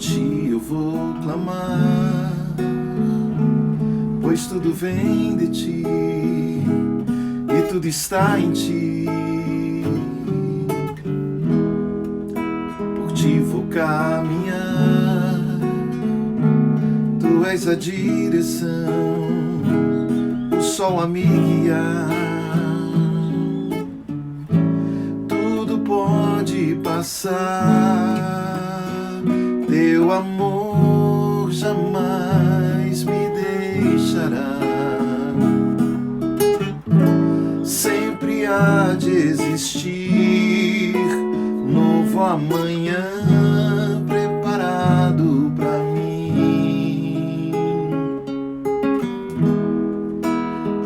ti eu vou clamar, pois tudo vem de ti e tudo está em ti. Por ti vou caminhar, tu és a direção, o sol a me guiar. Tudo pode passar, teu amor jamais me deixará. Sempre há de existir novo amanhã preparado pra mim.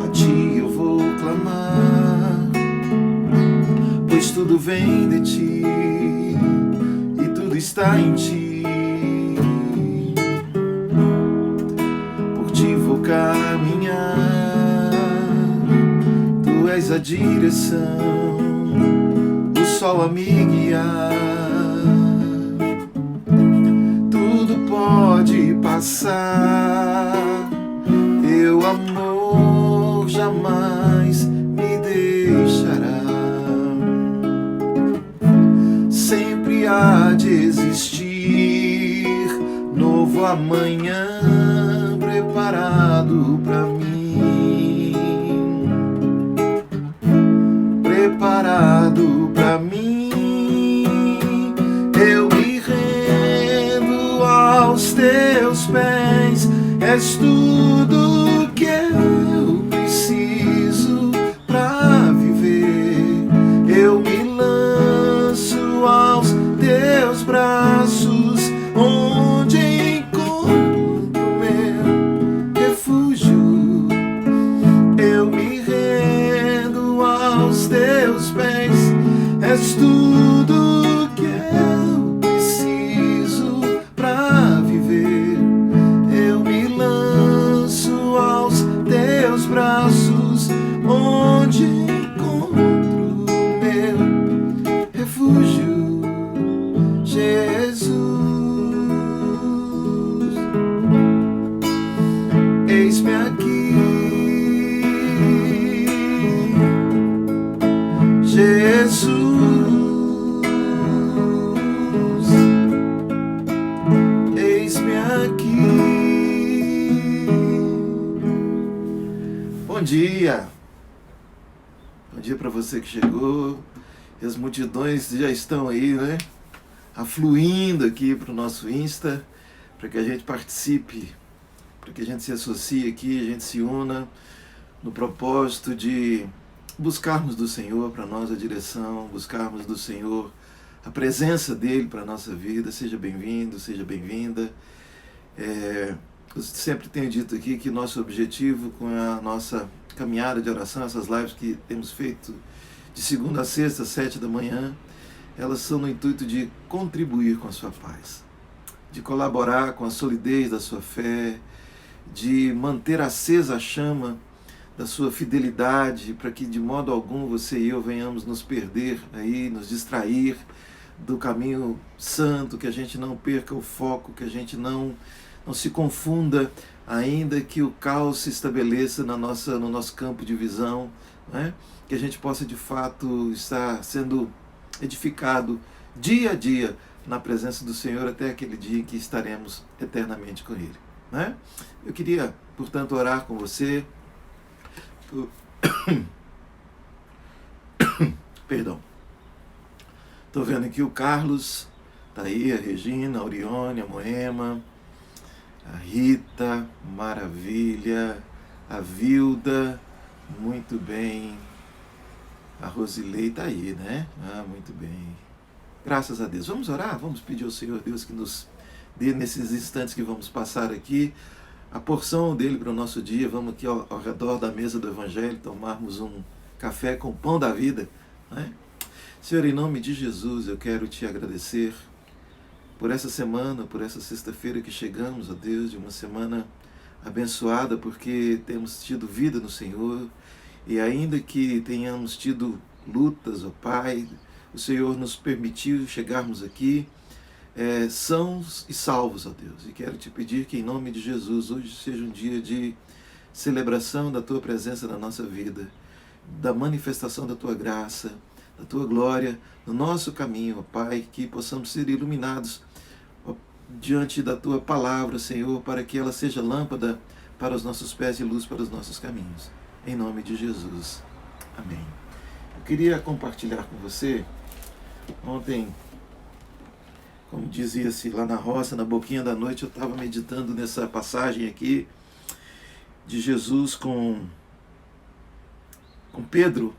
A ti eu vou clamar, pois tudo vem de ti e tudo está em ti. Por ti vou caminhar, tu és a direção, o sol a me guiar. Tudo pode passar, teu amor jamais me deixará. Sempre há de existir novo amanhã preparado pra mim. Preparado pra mim. Eu me rendo aos teus pés, és tudo que eu preciso pra viver. Eu me lanço aos teus braços, onde encontro meu refúgio. Eu me rendo aos teus pés, és tudo que eu preciso pra viver. Eu me lanço aos teus braços, onde encontro meu refúgio, Jesus. Eis-me aqui, Jesus. Eis-me aqui. Bom dia. Bom dia para você que chegou. E as multidões já estão aí, né? Afluindo aqui para o nosso Insta, para que a gente participe, para que a gente se associe aqui, a gente se una no propósito de buscarmos do Senhor para nós a direção, buscarmos do Senhor a presença dEle para a nossa vida. Seja bem-vindo, seja bem-vinda. Eu sempre tenho dito aqui que nosso objetivo com a nossa caminhada de oração, essas lives que temos feito de segunda a sexta, 7 da manhã, elas são no intuito de contribuir com a sua paz, de colaborar com a solidez da sua fé, de manter acesa a chama da sua fidelidade, para que de modo algum você e eu venhamos nos perder aí, nos distrair do caminho santo, que a gente não perca o foco, que a gente não se confunda, ainda que o caos se estabeleça no nosso campo de visão, né? Que a gente possa de fato estar sendo edificado dia a dia na presença do Senhor até aquele dia em que estaremos eternamente com Ele, né? Eu queria, portanto, orar com você. Perdão. Estou vendo aqui o Carlos, está aí, a Regina, a Orione, a Moema, a Rita, maravilha, a Vilda, muito bem, a Rosilei está aí, né? Muito bem. Graças a Deus. Vamos orar? Vamos pedir ao Senhor Deus que nos dê nesses instantes que vamos passar aqui a porção dele para o nosso dia. Vamos aqui ao redor da mesa do Evangelho tomarmos um café com o pão da vida, né? Senhor, em nome de Jesus, eu quero te agradecer por essa semana, por essa sexta-feira que chegamos, ó Deus, de uma semana abençoada, porque temos tido vida no Senhor, e ainda que tenhamos tido lutas, ó Pai, o Senhor nos permitiu chegarmos aqui sãos e salvos, ó Deus. E quero te pedir que, em nome de Jesus, hoje seja um dia de celebração da tua presença na nossa vida, da manifestação da tua graça, da tua glória no nosso caminho, ó Pai, que possamos ser iluminados diante da tua palavra, Senhor, para que ela seja lâmpada para os nossos pés e luz para os nossos caminhos. Em nome de Jesus. Amém. Eu queria compartilhar com você, ontem, como dizia-se lá na roça, na boquinha da noite, eu estava meditando nessa passagem aqui de Jesus com Pedro,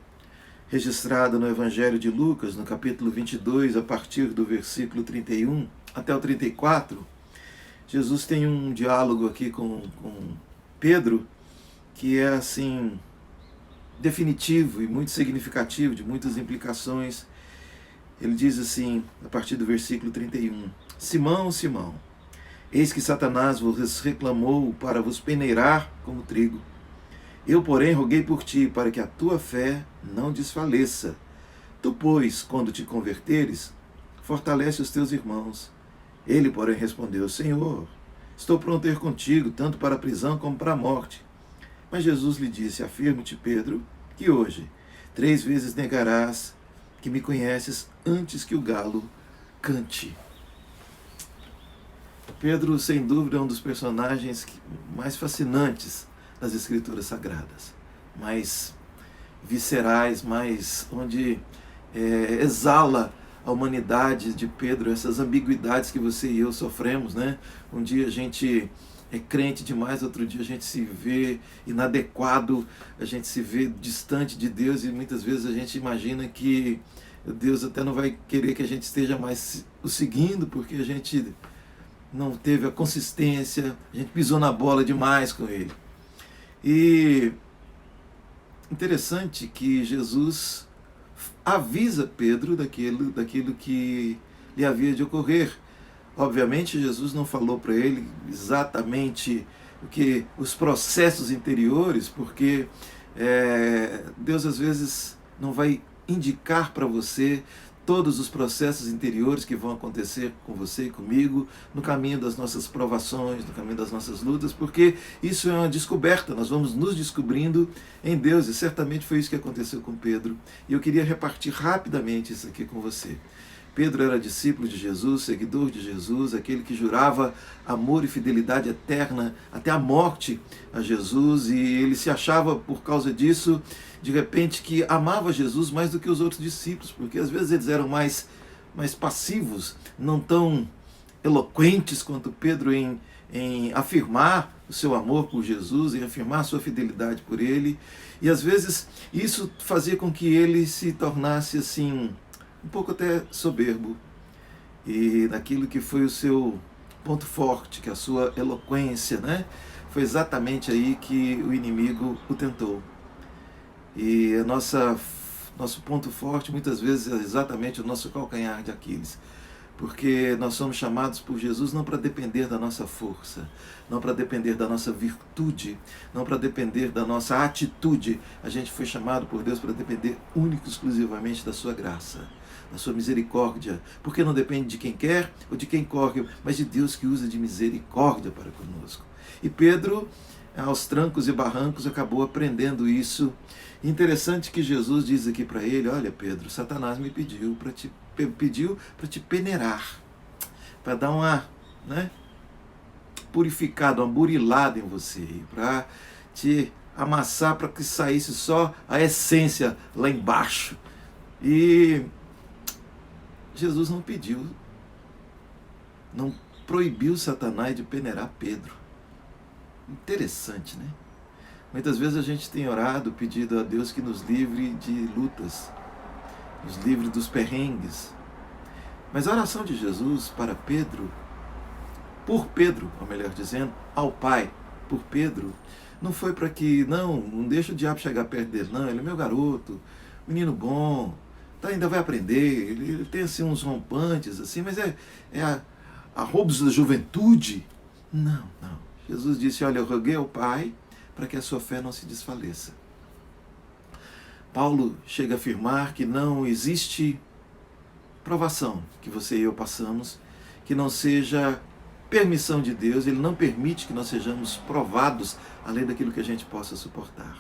registrada no Evangelho de Lucas, no capítulo 22, a partir do versículo 31 até o 34. Jesus tem um diálogo aqui com Pedro que é assim definitivo e muito significativo, de muitas implicações. Ele diz assim, a partir do versículo 31, Simão, Simão, eis que Satanás vos reclamou para vos peneirar como trigo. Eu, porém, roguei por ti, para que a tua fé não desfaleça. Tu, pois, quando te converteres, fortalece os teus irmãos. Ele, porém, respondeu, Senhor, estou pronto a ir contigo, tanto para a prisão como para a morte. Mas Jesus lhe disse, afirmo-te, Pedro, que hoje 3 vezes negarás que me conheces antes que o galo cante. Pedro, sem dúvida, é um dos personagens mais fascinantes das Escrituras Sagradas, mais viscerais, mais onde exala a humanidade de Pedro, essas ambiguidades que você e eu sofremos, né? Um dia a gente é crente demais, outro dia a gente se vê inadequado, a gente se vê distante de Deus e muitas vezes a gente imagina que Deus até não vai querer que a gente esteja mais o seguindo, porque a gente não teve a consistência, a gente pisou na bola demais com Ele. E interessante que Jesus avisa Pedro daquilo que lhe havia de ocorrer. Obviamente Jesus não falou para ele exatamente os processos interiores, porque Deus às vezes não vai indicar para você todos os processos interiores que vão acontecer com você e comigo no caminho das nossas provações, no caminho das nossas lutas, porque isso é uma descoberta, nós vamos nos descobrindo em Deus, e certamente foi isso que aconteceu com Pedro. E eu queria repartir rapidamente isso aqui com você. Pedro era discípulo de Jesus, seguidor de Jesus, aquele que jurava amor e fidelidade eterna até a morte a Jesus, e ele se achava, por causa disso, de repente, que amava Jesus mais do que os outros discípulos, porque às vezes eles eram mais passivos, não tão eloquentes quanto Pedro em afirmar o seu amor por Jesus, em afirmar a sua fidelidade por ele, e às vezes isso fazia com que ele se tornasse assim um pouco até soberbo, e naquilo que foi o seu ponto forte, que é a sua eloquência, né? Foi exatamente aí que o inimigo o tentou. E nosso ponto forte muitas vezes é exatamente o nosso calcanhar de Aquiles, porque nós somos chamados por Jesus não para depender da nossa força, não para depender da nossa virtude, não para depender da nossa atitude. A gente foi chamado por Deus para depender único e exclusivamente da sua graça, da sua misericórdia, porque não depende de quem quer ou de quem corre, mas de Deus que usa de misericórdia para conosco. E Pedro, aos trancos e barrancos, acabou aprendendo isso. Interessante que Jesus diz aqui para ele, olha Pedro, Satanás me pediu para te peneirar, para dar uma purificada, uma burilada em você, para te amassar, para que saísse só a essência lá embaixo. E Jesus não pediu, não proibiu Satanás de peneirar Pedro. Interessante, né? Muitas vezes a gente tem orado, pedido a Deus que nos livre de lutas, nos livre dos perrengues. Mas a oração de Jesus para Pedro, por Pedro, ou melhor dizendo, ao Pai, por Pedro, não foi para que, não deixa o diabo chegar perto dele, não, ele é meu garoto, menino bom, ainda vai aprender, ele tem assim uns rompantes, assim, mas é a roubos da juventude. Não. Jesus disse, olha, eu roguei ao Pai para que a sua fé não se desfaleça. Paulo chega a afirmar que não existe provação que você e eu passamos que não seja permissão de Deus. Ele não permite que nós sejamos provados além daquilo que a gente possa suportar.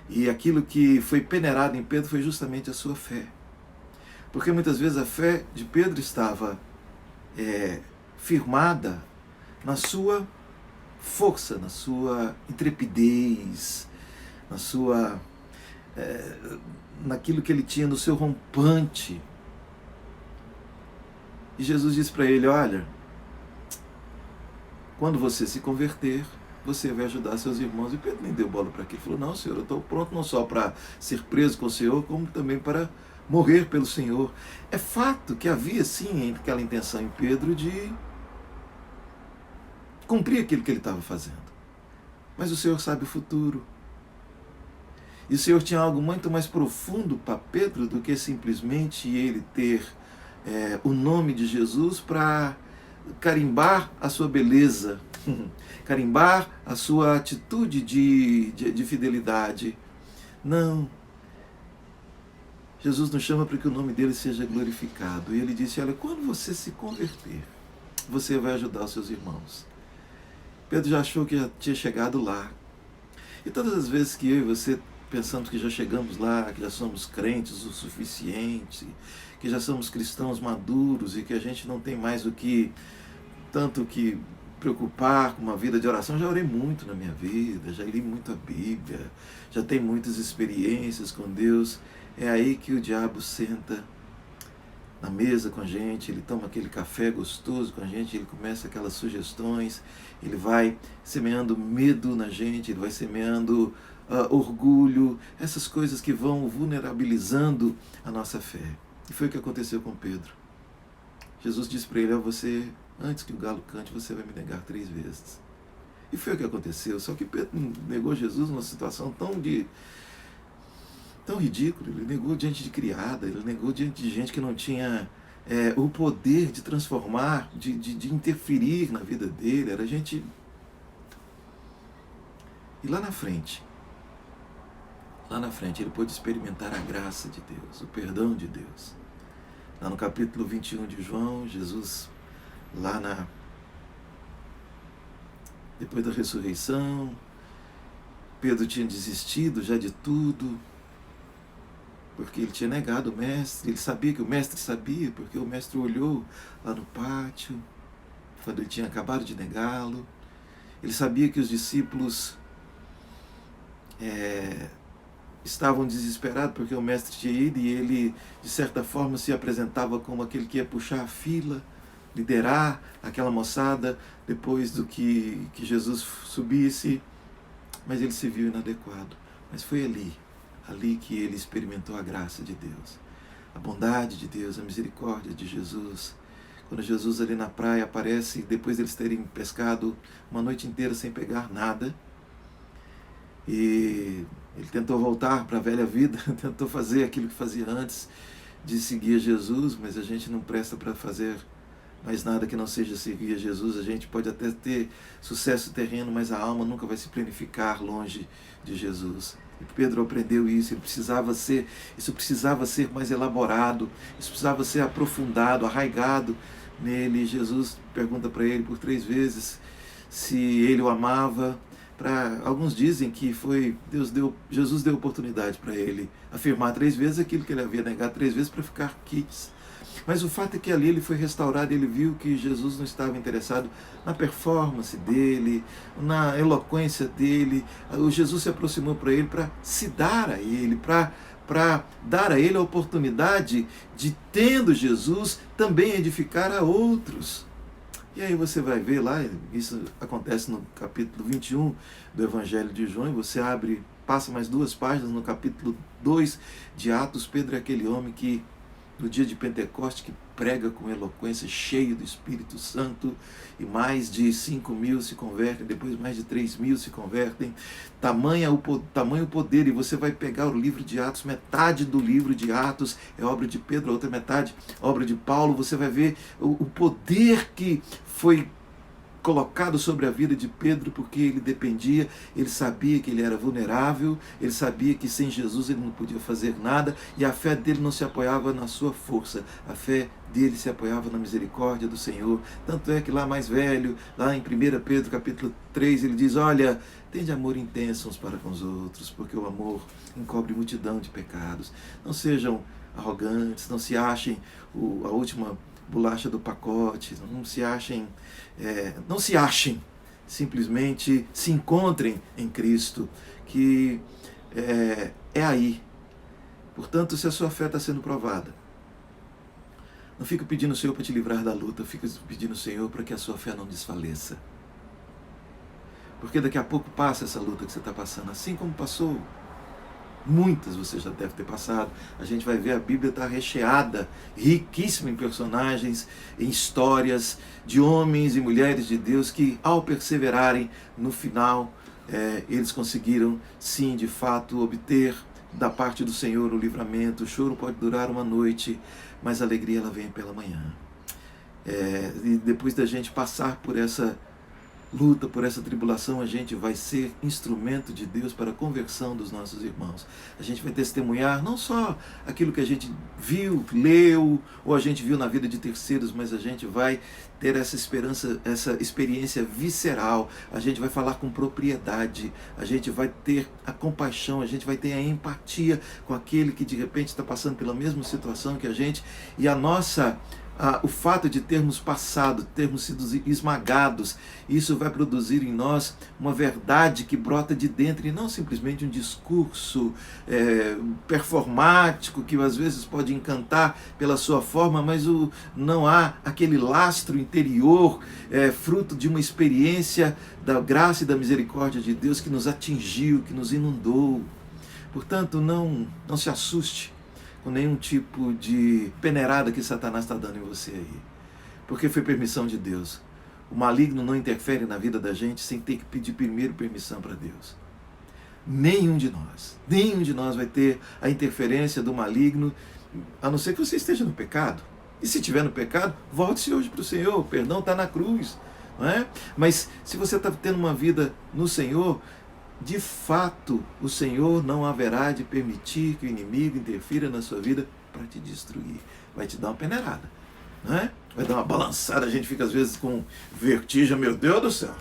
E aquilo que foi peneirado em Pedro foi justamente a sua fé. Porque muitas vezes a fé de Pedro estava firmada na sua força, na sua intrepidez, naquilo que ele tinha no seu rompante. E Jesus disse para ele: olha, quando você se converter, você vai ajudar seus irmãos. E Pedro nem deu bola para aquilo. Ele falou: não, Senhor, eu estou pronto não só para ser preso com o Senhor, como também para morrer pelo Senhor. É fato que havia sim aquela intenção em Pedro de cumprir aquilo que ele estava fazendo. Mas o Senhor sabe o futuro. E o Senhor tinha algo muito mais profundo para Pedro do que simplesmente ele ter o nome de Jesus para carimbar a sua beleza, carimbar a sua atitude de fidelidade. Não. Jesus nos chama para que o nome dele seja glorificado. E ele disse: olha, quando você se converter, você vai ajudar os seus irmãos. Pedro já achou que já tinha chegado lá. E todas as vezes que eu e você pensamos que já chegamos lá, que já somos crentes o suficiente, que já somos cristãos maduros e que a gente não tem mais tanto que preocupar com uma vida de oração. Já orei muito na minha vida, já li muito a Bíblia, já tenho muitas experiências com Deus. É aí que o diabo senta na mesa com a gente, ele toma aquele café gostoso com a gente, ele começa aquelas sugestões, ele vai semeando medo na gente, ele vai semeando orgulho, essas coisas que vão vulnerabilizando a nossa fé. E foi o que aconteceu com Pedro. Jesus disse para ele: você, antes que o galo cante, você vai me negar 3 vezes. E foi o que aconteceu. Só que Pedro negou Jesus numa situação tão ridícula. Ele negou diante de criada, ele negou diante de gente que não tinha o poder de transformar, de interferir na vida dele. Era gente... E lá na frente ele pôde experimentar a graça de Deus, o perdão de Deus. Lá no capítulo 21 de João, Jesus, depois da ressurreição, Pedro tinha desistido já de tudo, porque ele tinha negado o mestre. Ele sabia que o mestre sabia, porque o mestre olhou lá no pátio, quando ele tinha acabado de negá-lo. Ele sabia que os discípulos estavam desesperados porque o mestre tinha ido, e ele, de certa forma, se apresentava como aquele que ia puxar a fila, liderar aquela moçada depois do que Jesus subisse. Mas ele se viu inadequado. Mas foi ali que ele experimentou a graça de Deus, a bondade de Deus, a misericórdia de Jesus. Quando Jesus ali na praia aparece, depois deles terem pescado uma noite inteira sem pegar nada, e ele tentou voltar para a velha vida, tentou fazer aquilo que fazia antes de seguir Jesus, mas a gente não presta para fazer mais nada que não seja seguir a Jesus. A gente pode até ter sucesso terreno, mas a alma nunca vai se planificar longe de Jesus. E Pedro aprendeu isso. Isso precisava ser mais elaborado, isso precisava ser aprofundado, arraigado nele. Jesus pergunta para ele por 3 vezes se ele o amava. Alguns dizem que Jesus deu oportunidade para ele afirmar 3 vezes aquilo que ele havia negado 3 vezes para ficar quites. Mas o fato é que ali ele foi restaurado, ele viu que Jesus não estava interessado na performance dele, na eloquência dele. O Jesus se aproximou para ele para se dar a ele, para dar a ele a oportunidade de, tendo Jesus, também edificar a outros. E aí você vai ver lá, isso acontece no capítulo 21 do Evangelho de João, e você passa mais 2 páginas no capítulo 2 de Atos. Pedro é aquele homem que, no dia de Pentecoste, que prega com eloquência, cheio do Espírito Santo, e mais de 5.000 se convertem, depois mais de 3.000 se convertem. Tamanho o poder, e você vai pegar o livro de Atos, metade do livro de Atos é obra de Pedro, a outra metade obra de Paulo. Você vai ver o poder que foi colocado sobre a vida de Pedro porque ele dependia, ele sabia que ele era vulnerável, ele sabia que sem Jesus ele não podia fazer nada, e a fé dele não se apoiava na sua força, a fé dele se apoiava na misericórdia do Senhor. Tanto é que lá mais velho, lá em 1 Pedro capítulo 3, ele diz: olha, tende amor intenso uns para com os outros, porque o amor encobre multidão de pecados. Não sejam arrogantes, não se achem a última bolacha do pacote, não se achem, simplesmente se encontrem em Cristo, que é aí. Portanto, se a sua fé está sendo provada, não fique pedindo ao Senhor para te livrar da luta, fique pedindo ao Senhor para que a sua fé não desfaleça. Porque daqui a pouco passa essa luta que você está passando, assim como passou. Muitas você já deve ter passado. A gente vai ver, a Bíblia está recheada, riquíssima em personagens, em histórias de homens e mulheres de Deus que, ao perseverarem, no final, eles conseguiram, sim, de fato, obter da parte do Senhor o livramento. O choro pode durar uma noite, mas a alegria ela vem pela manhã. E depois da gente passar por essa luta, por essa tribulação, a gente vai ser instrumento de Deus para a conversão dos nossos irmãos. A gente vai testemunhar não só aquilo que a gente viu, leu, ou a gente viu na vida de terceiros, mas a gente vai ter essa esperança, essa experiência visceral. A gente vai falar com propriedade, a gente vai ter a compaixão, a gente vai ter a empatia com aquele que de repente está passando pela mesma situação que a gente, e o fato de termos passado, termos sido esmagados, isso vai produzir em nós uma verdade que brota de dentro, e não simplesmente um discurso performático que às vezes pode encantar pela sua forma, mas não há aquele lastro interior, fruto de uma experiência da graça e da misericórdia de Deus que nos atingiu, que nos inundou. Portanto, não se assuste com nenhum tipo de peneirada que Satanás está dando em você aí, porque foi permissão de Deus. O maligno não interfere na vida da gente sem ter que pedir primeiro permissão para Deus. Nenhum de nós vai ter a interferência do maligno, a não ser que você esteja no pecado. E se estiver no pecado, volte-se hoje para o Senhor, o perdão está na cruz, não é? Mas se você está tendo uma vida no Senhor, de fato, o Senhor não haverá de permitir que o inimigo interfira na sua vida para te destruir. Vai te dar uma peneirada, né? Vai dar uma balançada, a gente fica às vezes com vertigem, meu Deus do céu.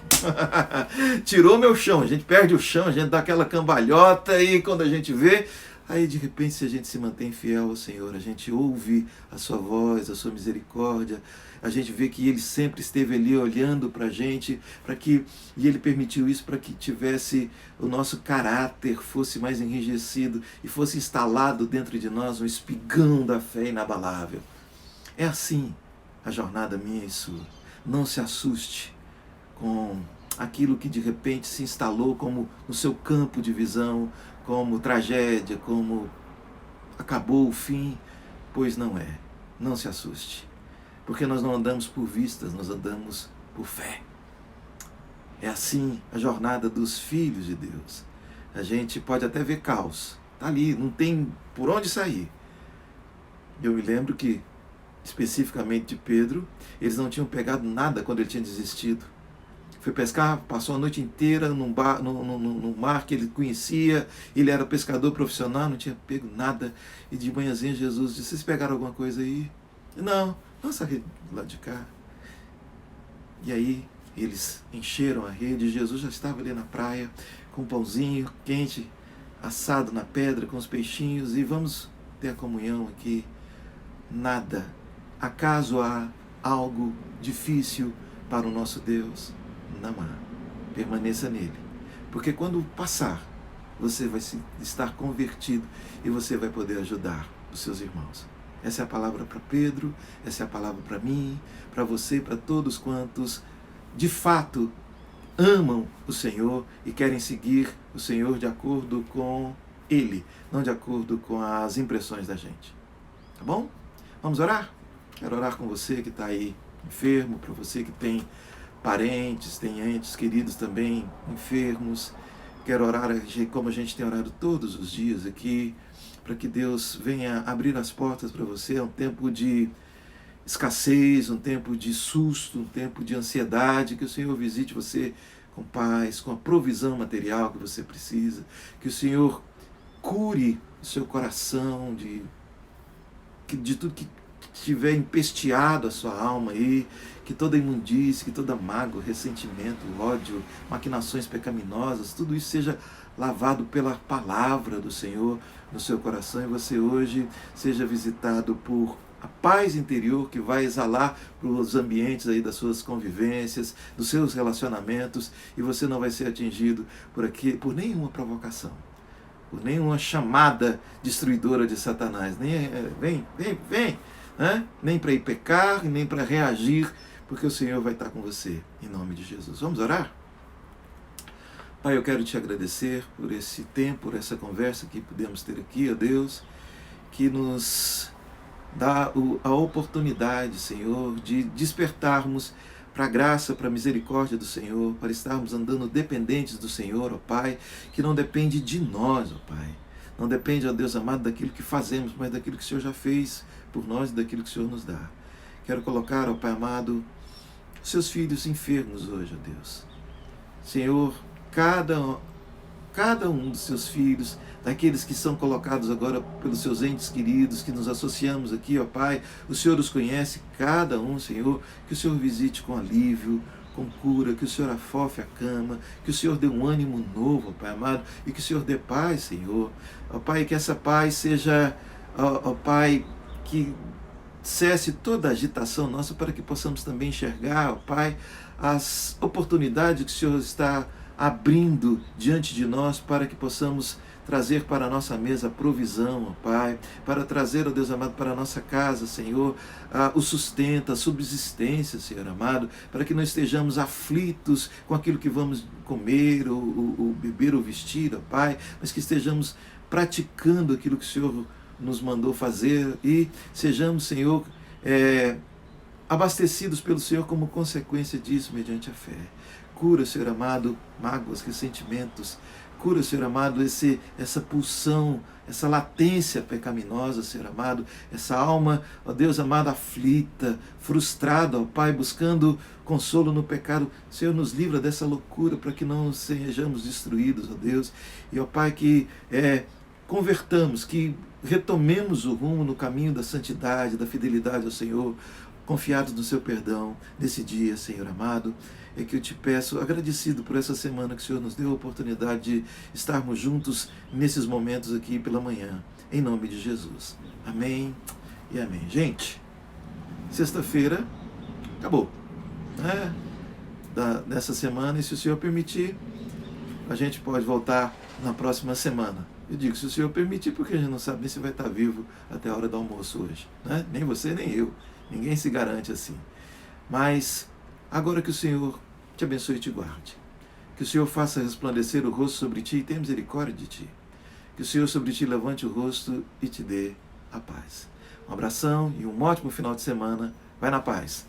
Tirou meu chão, a gente perde o chão, a gente dá aquela cambalhota e quando a gente vê, aí de repente, se a gente se mantém fiel ao Senhor, a gente ouve a sua voz, a sua misericórdia, a gente vê que Ele sempre esteve ali olhando para a gente, e Ele permitiu isso para que tivesse o nosso caráter, fosse mais enrijecido e fosse instalado dentro de nós um espigão da fé inabalável. É assim a jornada minha e sua. Não se assuste com aquilo que de repente se instalou como no seu campo de visão, como tragédia, como acabou o fim, pois não é. Não se assuste, porque nós não andamos por vistas, nós andamos por fé. É assim a jornada dos filhos de Deus. A gente pode até ver caos, está ali, não tem por onde sair. Eu me lembro que, especificamente de Pedro, eles não tinham pegado nada quando ele tinha desistido. Foi pescar, passou a noite inteira no mar que ele conhecia, ele era pescador profissional, não tinha pego nada. E de manhãzinha Jesus disse: vocês pegaram alguma coisa aí? Não, nossa rede do lado de cá. E aí eles encheram a rede, Jesus já estava ali na praia, com um pãozinho quente, assado na pedra, com os peixinhos, e vamos ter a comunhão aqui. Nada. Acaso há algo difícil para o nosso Deus? Não há. Permaneça nele. Porque quando passar, você vai estar convertido e você vai poder ajudar os seus irmãos. Essa é a palavra para Pedro, essa é a palavra para mim, para você, para todos quantos de fato amam o Senhor e querem seguir o Senhor de acordo com Ele, não de acordo com as impressões da gente. Tá bom? Vamos orar? Quero orar com você que está aí enfermo, para você que tem parentes, tem entes queridos também enfermos. Quero orar como a gente tem orado todos os dias aqui, para que Deus venha abrir as portas para você. É um tempo de escassez, um tempo de susto, um tempo de ansiedade, que o Senhor visite você com paz, com a provisão material que você precisa, que o Senhor cure o seu coração de tudo que tiver empesteado a sua alma aí, que toda imundície, que toda mágoa, ressentimento, ódio, maquinações pecaminosas, tudo isso seja lavado pela palavra do Senhor no seu coração, e você hoje seja visitado por a paz interior que vai exalar para os ambientes aí das suas convivências, dos seus relacionamentos, e você não vai ser atingido por nenhuma provocação, por nenhuma chamada destruidora de Satanás. Vem, né? Nem para ir pecar, nem para reagir, porque o Senhor vai estar com você, em nome de Jesus. Vamos orar? Pai, eu quero te agradecer por esse tempo, por essa conversa que pudemos ter aqui, ó Deus, que nos dá a oportunidade, Senhor, de despertarmos para a graça, para a misericórdia do Senhor, para estarmos andando dependentes do Senhor, ó Pai, que não depende de nós, ó Pai. Não depende, ó Deus amado, daquilo que fazemos, mas daquilo que o Senhor já fez por nós e daquilo que o Senhor nos dá. Quero colocar, ó Pai amado, seus filhos enfermos hoje, ó Deus. Senhor, cada um dos seus filhos, daqueles que são colocados agora pelos seus entes queridos, que nos associamos aqui, ó Pai, o Senhor os conhece, cada um, Senhor, que o Senhor visite com alívio, com cura, que o Senhor afofe a cama, que o Senhor dê um ânimo novo, ó Pai amado, e que o Senhor dê paz, Senhor. Ó Pai, que essa paz seja, ó Pai, que cesse toda a agitação nossa, para que possamos também enxergar, ó Pai, as oportunidades que o Senhor está abrindo diante de nós, para que possamos trazer para a nossa mesa a provisão, ó Pai, para trazer, ó Deus amado, para a nossa casa, Senhor, o sustento, a subsistência, Senhor amado, para que não estejamos aflitos com aquilo que vamos comer, ou beber, ou vestir, ó Pai, mas que estejamos praticando aquilo que o Senhor nos mandou fazer, e sejamos, Senhor, abastecidos pelo Senhor como consequência disso, mediante a fé. Cura, Senhor amado, mágoas, ressentimentos. Cura, Senhor amado, essa pulsão, essa latência pecaminosa, Senhor amado, essa alma, ó Deus amado, aflita, frustrada, ó Pai, buscando consolo no pecado. Senhor, nos livra dessa loucura, para que não sejamos destruídos, ó Deus. E, ó Pai, que convertamos, que retomemos o rumo no caminho da santidade, da fidelidade ao Senhor, confiados no seu perdão nesse dia, Senhor amado. É que eu te peço, agradecido por essa semana que o Senhor nos deu a oportunidade de estarmos juntos nesses momentos aqui pela manhã, em nome de Jesus. Amém e amém. Gente, sexta-feira acabou, né? Dessa semana, e se o Senhor permitir, a gente pode voltar na próxima semana. Eu digo, se o Senhor permitir, porque a gente não sabe nem se vai estar vivo até a hora do almoço hoje, né? Nem você, nem eu. Ninguém se garante assim. Mas agora que o Senhor te abençoe e te guarde. Que o Senhor faça resplandecer o rosto sobre ti e tenha misericórdia de ti. Que o Senhor sobre ti levante o rosto e te dê a paz. Um abração e um ótimo final de semana. Vai na paz.